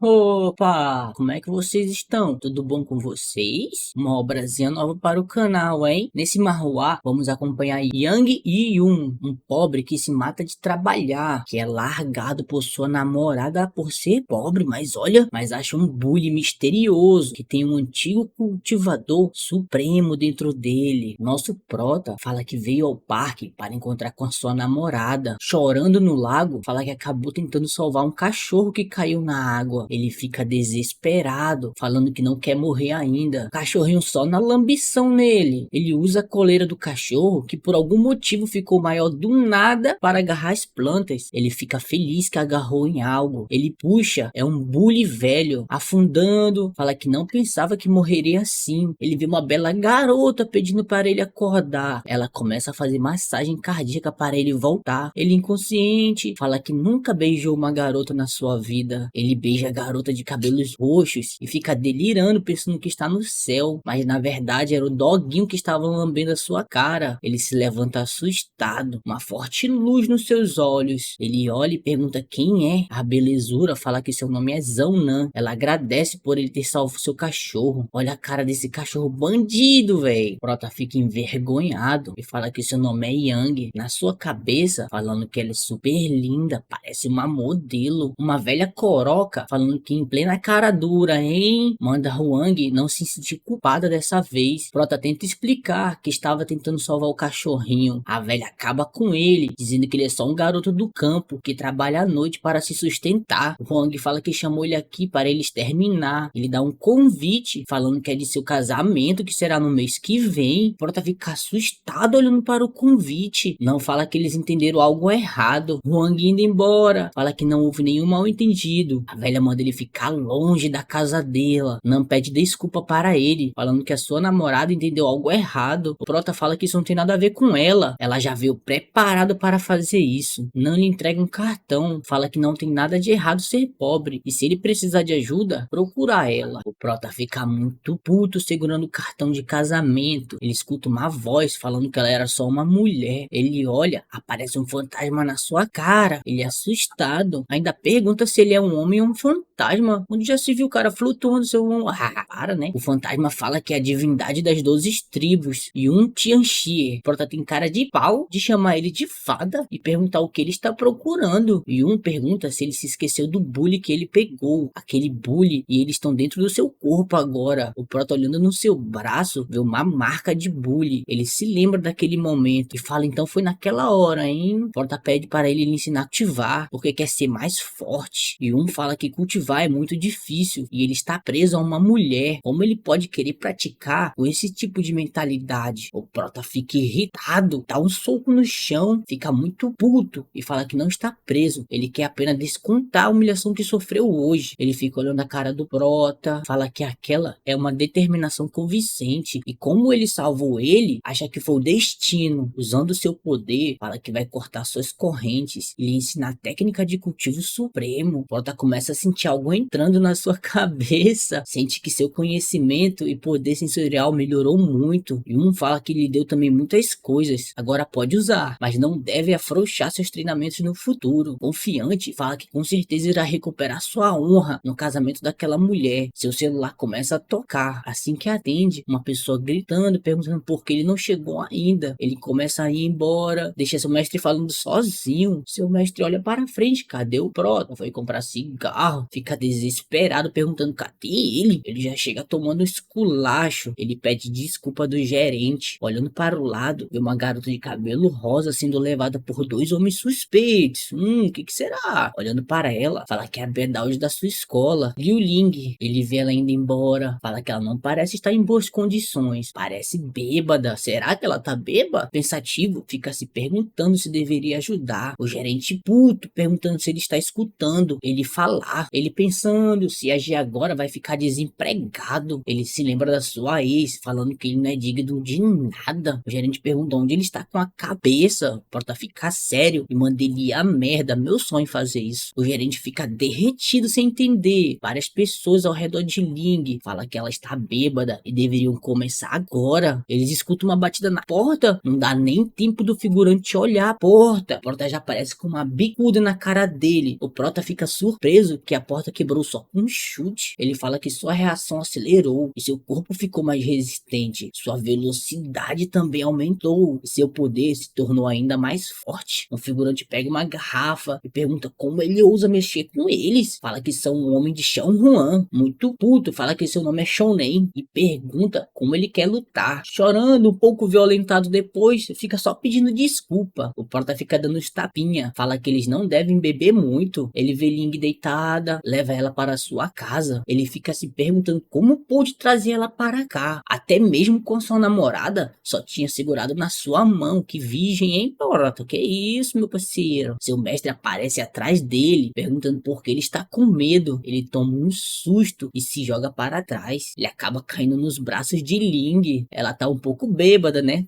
Opa, como é que vocês estão? Tudo bom com vocês? Uma obrazinha nova para o canal, hein? Nesse manhwa, vamos acompanhar Yang Yi-yun, um pobre que se mata de trabalhar, que é largado por sua namorada por ser pobre, mas acha um bully misterioso, que tem um antigo cultivador supremo dentro dele. Nosso prota fala que veio ao parque para encontrar com a sua namorada, chorando no lago, fala que acabou tentando salvar um cachorro que caiu na água. Ele fica desesperado, falando que não quer morrer ainda. O cachorrinho só na lambição nele. Ele usa a coleira do cachorro, que por algum motivo ficou maior do nada, para agarrar as plantas. Ele fica feliz que agarrou em algo. Ele puxa, é um bully velho, afundando, fala que não pensava que morreria assim. Ele vê uma bela garota pedindo para ele acordar. Ela começa a fazer massagem cardíaca para ele voltar. Ele inconsciente, fala que nunca beijou uma garota na sua vida. Ele beija a garota de cabelos roxos e fica delirando pensando que está no céu, mas na verdade era o doguinho que estava lambendo a sua cara. Ele se levanta assustado, uma forte luz nos seus olhos. Ele olha e pergunta quem é. A belezura fala que seu nome é Zaunan. Ela agradece por ele ter salvo seu cachorro. Olha a cara desse cachorro bandido, velho. Prota fica envergonhado e fala que seu nome é Yang. Na sua cabeça, falando que ela é super linda, parece uma modelo. Uma velha coroca falando que em plena cara dura, hein? Manda Huang não se sentir culpada dessa vez. Prota tenta explicar que estava tentando salvar o cachorrinho. A velha acaba com ele, dizendo que ele é só um garoto do campo que trabalha à noite para se sustentar. Huang fala que chamou ele aqui para eles terminar. Ele dá um convite falando que é de seu casamento, que será no mês que vem. Prota fica assustado olhando para o convite. Não fala que eles entenderam algo errado. Huang indo embora, fala que não houve nenhum mal entendido. A velha manda ele ficar longe da casa dela. Não pede desculpa para ele, falando que a sua namorada entendeu algo errado. O Prota fala que isso não tem nada a ver com ela. Ela já veio preparada para fazer isso. Não lhe entrega um cartão. Fala que não tem nada de errado ser pobre. E se ele precisar de ajuda, procura ela. O Prota fica muito puto segurando o cartão de casamento. Ele escuta uma voz falando que ela era só uma mulher. Ele olha, aparece um fantasma na sua cara. Ele é assustado. Ainda pergunta se ele é um homem ou um fantasma. Onde já se viu o cara flutuando seu... para, né? O fantasma fala que é a divindade das 12 tribos. E um Tianxie. Prota tem cara de pau de chamar ele de fada e perguntar o que ele está procurando. E um pergunta se ele se esqueceu do bully que ele pegou. Aquele bully. E eles estão dentro do seu corpo agora. O Prota olhando no seu braço vê uma marca de bully. Ele se lembra daquele momento e fala, então foi naquela hora, hein? Prota pede para ele lhe ensinar a cultivar, porque quer ser mais forte. E um fala que cultivar é muito difícil e ele está preso a uma mulher. Como ele pode querer praticar com esse tipo de mentalidade? O Prota fica irritado, dá um soco no chão, fica muito puto e fala que não está preso. Ele quer apenas descontar a humilhação que sofreu hoje. Ele fica olhando a cara do Prota, fala que aquela é uma determinação convincente e como ele salvou ele, acha que foi o destino. Usando seu poder, fala que vai cortar suas correntes e lhe ensinar a técnica de cultivo supremo. Prota começa a sentir algo entrando na sua cabeça, sente que seu conhecimento e poder sensorial melhorou muito. E um fala que lhe deu também muitas coisas, agora pode usar, mas não deve afrouxar seus treinamentos no futuro. Confiante, fala que com certeza irá recuperar sua honra no casamento daquela mulher. Seu celular começa a tocar, assim que atende, uma pessoa gritando, perguntando por que ele não chegou ainda. Ele começa a ir embora, deixa seu mestre falando sozinho. Seu mestre olha para frente, cadê o Prota? Foi comprar cigarro, fica desesperado perguntando cadê ele? Ele já chega tomando um esculacho. Ele pede desculpa do gerente. Olhando para o lado, vê uma garota de cabelo rosa sendo levada por dois homens suspeitos. Que será? Olhando para ela, fala que é a Bedaude da sua escola, Liu Ling. Ele vê ela indo embora, fala que ela não parece estar em boas condições, parece bêbada. Será que ela tá bêbada? Pensativo, fica se perguntando se deveria ajudar. O gerente puto, perguntando se ele está escutando ele falar. Ele pensando, se agir agora vai ficar desempregado. Ele se lembra da sua ex, falando que ele não é digno de nada. O gerente pergunta onde ele está com a cabeça. Porta ficar sério e manda ele ir a merda. Meu sonho é fazer isso. O gerente fica derretido sem entender. Várias pessoas ao redor de Ling fala que ela está bêbada e deveriam começar agora. Eles escutam uma batida na porta. Não dá nem tempo do figurante olhar a porta. A porta já aparece com uma bicuda na cara dele. O Prota fica surpreso que a porta Prota quebrou só com um chute. Ele fala que sua reação acelerou e seu corpo ficou mais resistente. Sua velocidade também aumentou e seu poder se tornou ainda mais forte. O figurante pega uma garrafa e pergunta como ele ousa mexer com eles. Fala que são um homem de Shanhuan, muito puto. Fala que seu nome é Shounen e pergunta como ele quer lutar. Chorando, um pouco violentado depois, fica só pedindo desculpa. O Prota fica dando uns tapinha. Fala que eles não devem beber muito. Ele vê Ling deitada, leva ela para sua casa. Ele fica se perguntando como pôde trazer ela para cá. Até mesmo com sua namorada, só tinha segurado na sua mão. Que virgem, hein, Prota? Que isso, meu parceiro? Seu mestre aparece atrás dele, perguntando por que ele está com medo. Ele toma um susto e se joga para trás. Ele acaba caindo nos braços de Ling. Ela tá um pouco bêbada, né?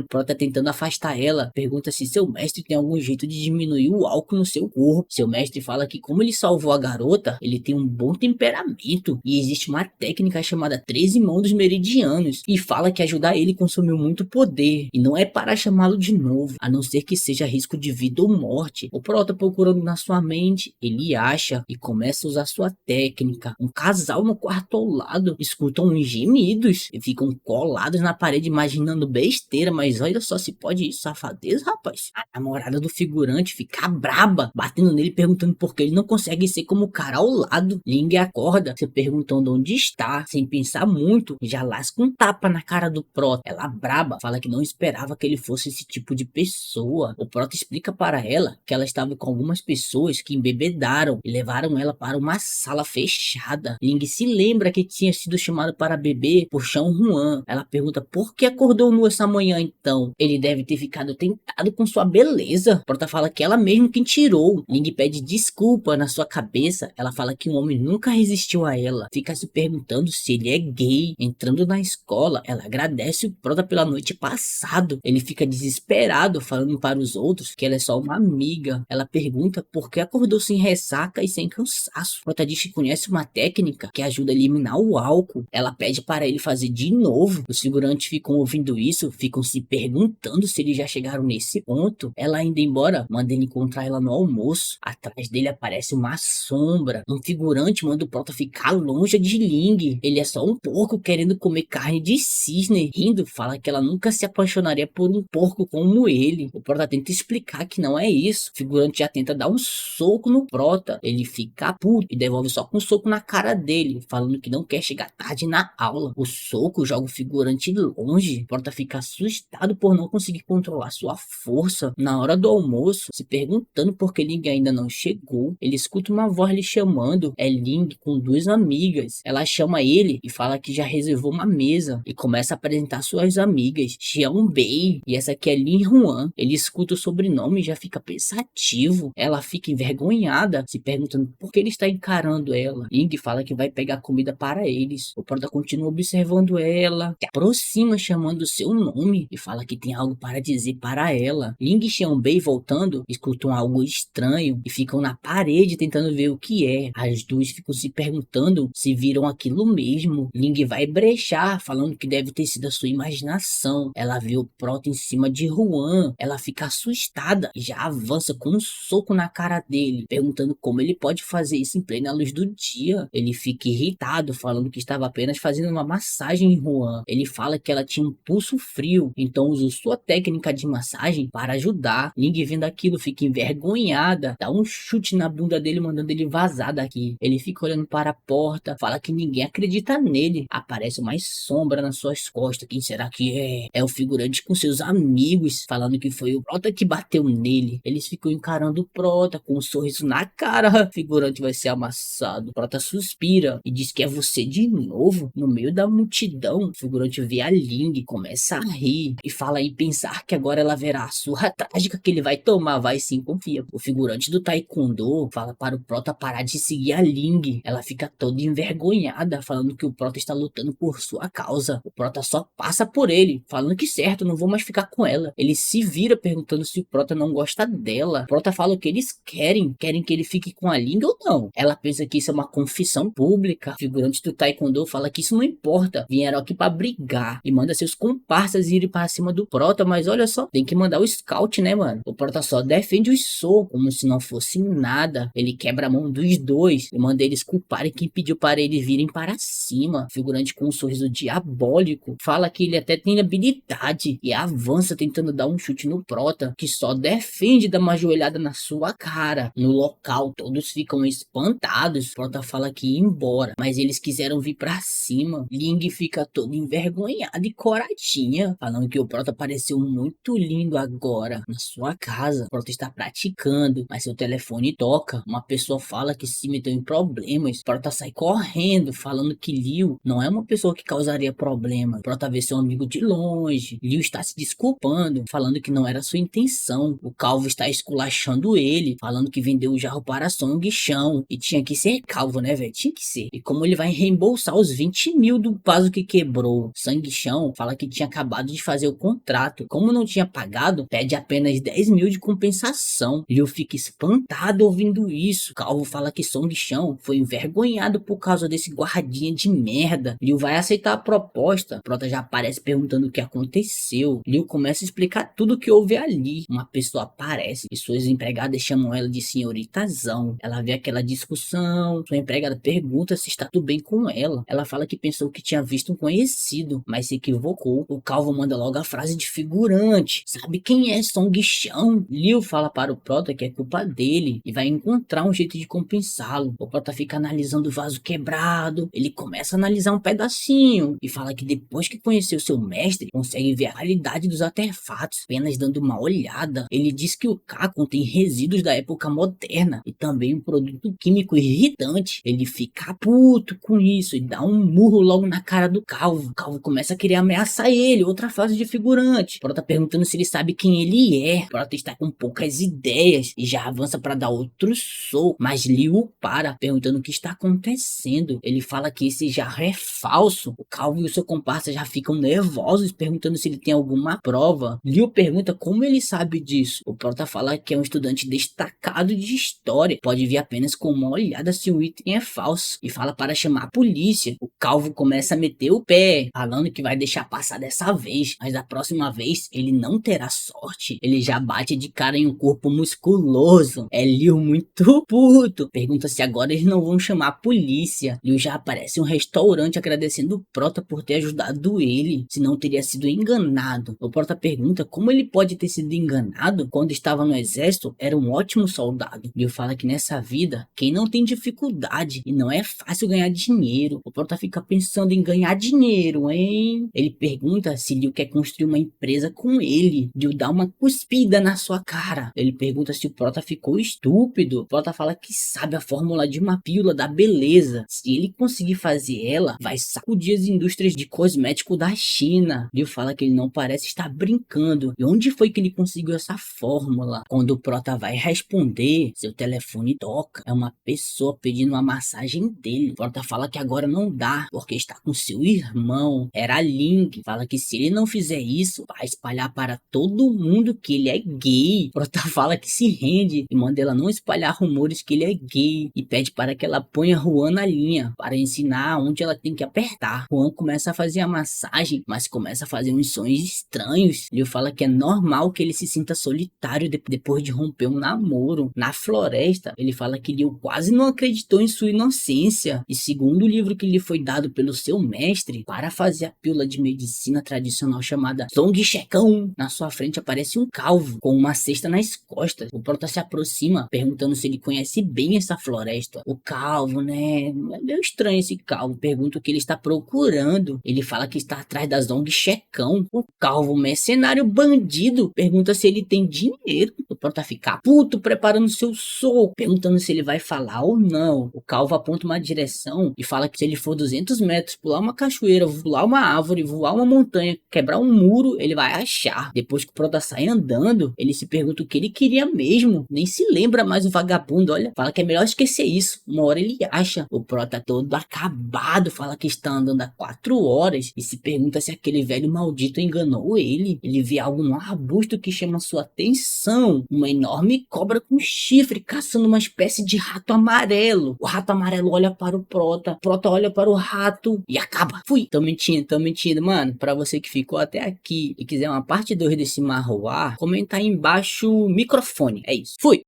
Prota tentando afastar ela, pergunta se seu mestre tem algum jeito de diminuir o álcool no seu corpo. Seu mestre fala que como ele salvou a garota, ele tem um bom temperamento e existe uma técnica chamada 13 mãos dos meridianos e fala que ajudar ele consumiu muito poder e não é para chamá-lo de novo, a não ser que seja risco de vida ou morte. O Prota procurando na sua mente, ele acha e começa a usar sua técnica. Um casal no quarto ao lado escutam uns gemidos e ficam colados na parede imaginando besteira, mas olha só se pode isso, safadeza, rapaz. A namorada do figurante fica braba, batendo nele perguntando por que ele não consegue ser como o cara ao lado. Ling acorda, se perguntando onde está, sem pensar muito, já lasca um tapa na cara do Prota. Ela braba, fala que não esperava que ele fosse esse tipo de pessoa. O Prota explica para ela que ela estava com algumas pessoas que embebedaram e levaram ela para uma sala fechada. Ling se lembra que tinha sido chamado para beber por Shanhuan. Ela pergunta por que acordou nu essa manhã então. Ele deve ter ficado tentado com sua beleza. Prota fala que ela mesmo quem tirou. Ling pede desculpa na sua cabeça. Ela fala que um homem nunca resistiu a ela. Fica se perguntando se ele é gay. Entrando na escola, ela agradece o Prota pela noite passada. Ele fica desesperado, falando para os outros que ela é só uma amiga. Ela pergunta por que acordou sem ressaca e sem cansaço. Prota diz que conhece uma técnica que ajuda a eliminar o álcool. Ela pede para ele fazer de novo. Os figurantes ficam ouvindo isso, ficam se perguntando se eles já chegaram nesse ponto. Ela indo embora, manda ele encontrar ela no almoço. Atrás dele aparece uma sombra. Um figurante manda o Prota ficar longe de Ling. Ele é só um porco querendo comer carne de cisne. Rindo, fala que ela nunca se apaixonaria por um porco como ele. O Prota tenta explicar que não é isso. O figurante já tenta dar um soco no Prota. Ele fica puto e devolve só com um soco na cara dele, falando que não quer chegar tarde na aula. O soco joga o figurante longe. O Prota fica assustado por não conseguir controlar sua força. Na hora do almoço, se perguntando por que Ling ainda não chegou, ele escuta uma voz lhe chamando. É Ling com duas amigas. Ela chama ele e fala que já reservou uma mesa e começa a apresentar suas amigas, Xiaobei e essa aqui é Lin Huan. Ele escuta o sobrenome e já fica pensativo. Ela fica envergonhada, se perguntando por que ele está encarando ela. Ling fala que vai pegar comida para eles. O Prota continua observando ela, se aproxima chamando seu nome e fala que tem algo para dizer para ela. Ling e Xiaobei voltando, escutam algo estranho e ficam na parede tentando ver o que é. As duas ficam se perguntando se viram aquilo mesmo. Ling vai brechar, falando que deve ter sido a sua imaginação. Ela vê o Prota em cima de Huan. Ela fica assustada e já avança com um soco na cara dele, perguntando como ele pode fazer isso em plena luz do dia. Ele fica irritado, falando que estava apenas fazendo uma massagem em Huan. Ele fala que ela tinha um pulso frio, então usou sua técnica de massagem para ajudar. Ling vendo aquilo fica envergonhada, dá um chute na bunda dele, mandando ele vazar daqui. Ele fica olhando para a porta, fala que ninguém acredita nele. Aparece uma sombra nas suas costas. Quem será que é? É o figurante com seus amigos, falando que foi o Prota que bateu nele. Eles ficam encarando o Prota com um sorriso na cara. O figurante vai ser amassado. O Prota suspira e diz que é você de novo. No meio da multidão, o figurante vê a Ling, começa a rir e fala em pensar que agora ela verá a surra trágica que ele vai tomar. Vai sim, confia. O figurante do Taekwondo fala para o Prota parar de seguir a Ling. Ela fica toda envergonhada, falando que o Prota está lutando por sua causa. O Prota só passa por ele, falando que certo, não vou mais ficar com ela. Ele se vira perguntando se o Prota não gosta dela. O Prota fala o que eles querem que ele fique com a Ling ou não. Ela pensa que isso é uma confissão pública. O figurante do Taekwondo fala que isso não importa, vieram aqui pra brigar e manda seus comparsas irem para cima do Prota, mas olha só, tem que mandar o scout, né, mano? O Prota só defende os socos como se não fosse nada. Ele quebra mão dos dois e manda eles culparem quem pediu para eles virem para cima. O figurante, com um sorriso diabólico, fala que ele até tem habilidade e avança tentando dar um chute no prota, que só defende dar uma joelhada na sua cara. No local, todos ficam espantados. O prota fala que ia embora, mas eles quiseram vir pra cima. Ling fica todo envergonhado e coradinha, falando que o prota pareceu muito lindo agora na sua casa. O prota está praticando, mas seu telefone toca. Uma pessoa fala que se meteu em problemas. O prota sai correndo, falando que Liu não é uma pessoa que causaria problema. O prota vê seu amigo de longe. Liu está se desculpando, falando que não era sua intenção. O calvo está esculachando ele, falando que vendeu o jarro para Song Chão. E tinha que ser calvo, né, velho? Tinha que ser. E como ele vai reembolsar os 20 mil do vaso que quebrou. Sangue Chão fala que tinha acabado de fazer o contrato. Como não tinha pagado, pede apenas 10 mil de compensação. Liu fica espantado ouvindo isso. Calvo fala que Song Chão foi envergonhado por causa desse guardinha de merda. Liu vai aceitar a proposta. Prota já aparece perguntando o que aconteceu. Liu começa a explicar tudo o que houve ali. Uma pessoa aparece e suas empregadas chamam ela de senhoritazão. Ela vê aquela discussão. Sua empregada pergunta se está tudo bem com ela. Ela fala que pensou que tinha visto um conhecido, mas se equivocou. O calvo manda logo a frase de figurante. Sabe quem é Song Chão? Liu fala para o prota que é culpa dele e vai encontrar um jeito de compensá-lo. O prota fica analisando o vaso quebrado. Ele começa a analisar um pedacinho e fala que depois que conheceu seu mestre, consegue ver a qualidade dos artefatos, apenas dando uma olhada. Ele diz que o K contém resíduos da época moderna e também um produto químico irritante. Ele fica puto com isso e dá um murro logo na cara do calvo. O calvo começa a querer ameaçar ele, outra fase de figurante. O prota perguntando se ele sabe quem ele é. O prota está com poucas ideias e já avança para dar outro soco, mas Liu o para, perguntando o que está acontecendo. Ele fala que esse jarro é falso. O calvo e o seu comparsa já ficam nervosos, perguntando se ele tem alguma prova. Liu pergunta como ele sabe disso. O prota fala que é um estudante destacado de história, pode ver apenas com uma olhada se o item é falso, e fala para chamar a polícia. O calvo começa a meter o pé, falando que vai deixar passar dessa vez, mas da próxima vez ele não terá sorte. Ele já bate de cara em um corpo musculoso. É Liu muito puto, pergunta se agora eles não vão chamar a polícia. Liu já aparece em um restaurante agradecendo o prota por ter ajudado ele, se não teria sido enganado. O prota pergunta como ele pode ter sido enganado quando estava no exército, era um ótimo soldado. Liu fala que nessa vida, quem não tem dificuldade e não é fácil ganhar dinheiro. O prota fica pensando em ganhar dinheiro, hein? Ele pergunta se Liu quer construir uma empresa com ele. Liu dá uma cuspida na sua cara. Ele pergunta se o prota ficou estúpido. O prota fala que sabe a fórmula de uma pílula da beleza. Se ele conseguir fazer ela, vai sacudir as indústrias de cosmético da China. Liu fala que ele não parece estar brincando. E onde foi que ele conseguiu essa fórmula? Quando o prota vai responder, seu telefone toca. É uma pessoa pedindo uma massagem dele. O prota fala que agora não dá, porque está com seu irmão. Era Ling. Fala que se ele não fizer isso, vai espalhar para todo mundo que ele é gay. O prota fala que se rende e manda ela não espalhar rumores que ele é gay. E pede para que ela ponha Juan na linha, para ensinar onde ela tem que apertar. Juan começa a fazer a massagem, mas começa a fazer uns sons estranhos. Liu fala que é normal que ele se sinta solitário depois de romper um namoro. Na floresta, ele fala que Liu quase não acreditou em sua inocência. E segundo o livro que lhe foi dado pelo seu mestre, para fazer a pílula de medicina tradicional chamada Song Checão, na sua frente aparece um calvo com uma cesta nas costas. O prota se aproxima, perguntando se ele conhece bem essa floresta. O calvo, né? É meio estranho esse calvo. Pergunta o que ele está procurando. Ele fala que está atrás da Song Checão. O calvo mercenário bandido pergunta se ele tem dinheiro. O prota fica puto, preparando seu soco, perguntando se ele vai falar ou não. O calvo aponta uma direção e fala que se ele for 200 metros, pular uma cachoeira, pular uma árvore, voar uma montanha, quebrar um muro, ele vai achar. Depois que o prota sai andando, ele se pergunta o que ele queria mesmo. Nem se lembra mais o vagabundo, olha. Fala que é melhor esquecer isso. Uma hora ele acha. O prota todo acabado fala que está andando há 4 horas e se pergunta se aquele velho maldito enganou ele. Ele vê algo no arbusto que chama sua atenção. Uma enorme cobra com chifre caçando uma espécie de rato amarelo. O rato amarelo olha para o prota olha para o rato e acaba. Fui. Tô mentindo, mano. Pra você que ficou até aqui e quiser uma parte 2 desse marroá, comenta aí embaixo microfone. É isso. Fui.